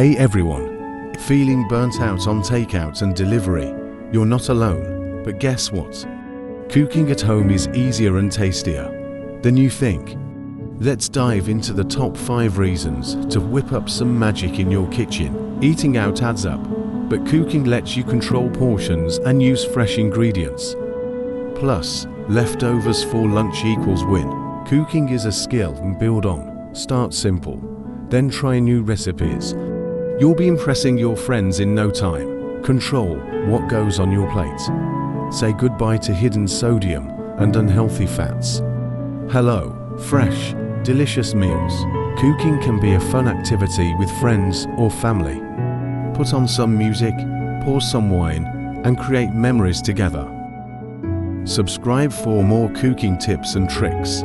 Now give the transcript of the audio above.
Hey everyone! Feeling burnt out on takeout and delivery? You're not alone, but guess what? Cooking at home is easier and tastier than you think. Let's dive into the top 5 reasons to whip up some magic in your kitchen. Eating out adds up, but cooking lets you control portions and use fresh ingredients. Plus, leftovers for lunch equals win. Cooking is a skill and build on. Start simple, then try new recipes. You'll be impressing your friends in no time. Control what goes on your plate. Say goodbye to hidden sodium and unhealthy fats. Hello, fresh, delicious meals. Cooking can be a fun activity with friends or family. Put on some music, pour some wine, and create memories together. Subscribe for more cooking tips and tricks.